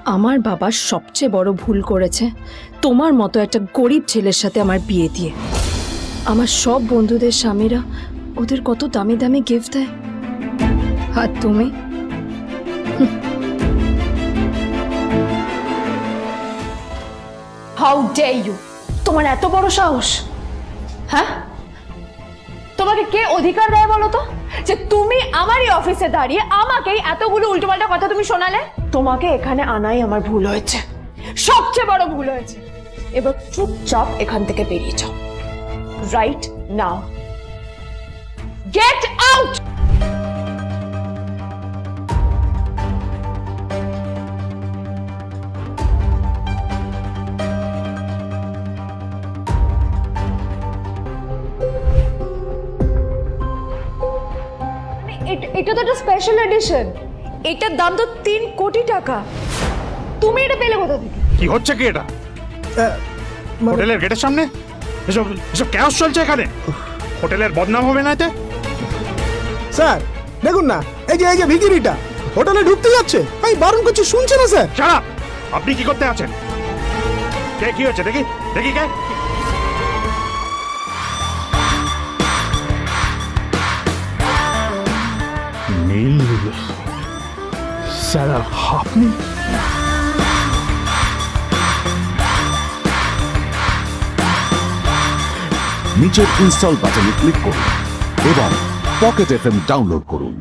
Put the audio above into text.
আমার বাবা সবচেয়ে বড় ভুল করেছে তোমার মতো একটা গরিব ছেলের সাথে আমার বিয়ে দিয়ে। আমার সব বন্ধুদের স্বামীরা ওদের কত দামি দামি গিফট দেয়, আর তুমি হাউ ডে ইউ, তোমার এত বড় সাহস? হ্যাঁ, তোমাকে কে অধিকার দেয় বলো তো যে তুমি আমারই অফিসে দাঁড়িয়ে আমাকেই এতগুলো উল্টোপাল্টা কথা তুমি শোনালে? তোমাকে এখানে আনাই আমার ভুল হয়েছে, সবচেয়ে বড় ভুল হয়েছে। এবার চুপচাপ এখান থেকে বেরিয়ে যাও, রাইট নাও, গেট আউট। এটা তো একটা স্পেশাল এডিশন, এটার দাম তো 3 কোটি টাকা। তুমি এটা পেলে কোথা থেকে? কি হচ্ছে কি এটা? হোটেলের গেটের সামনে এসব এসব ক্যাশ চলছে এখানে। হোটেলের বদনাম হবে না এতে? স্যার দেখুন না, এই যে ভিখিরিটা হোটেলে ঢুকতে যাচ্ছে, আমি বারণ করছি শুনছে না স্যার। Shut up! আপনি কি করতে আছেন? কে কি হচ্ছে দেখি দেখি কে? নীল স্যার, আপনি? নিচের ইনস্টল বাটনে ক্লিক করুন এবং পকেট এফএম ডাউনলোড করুন।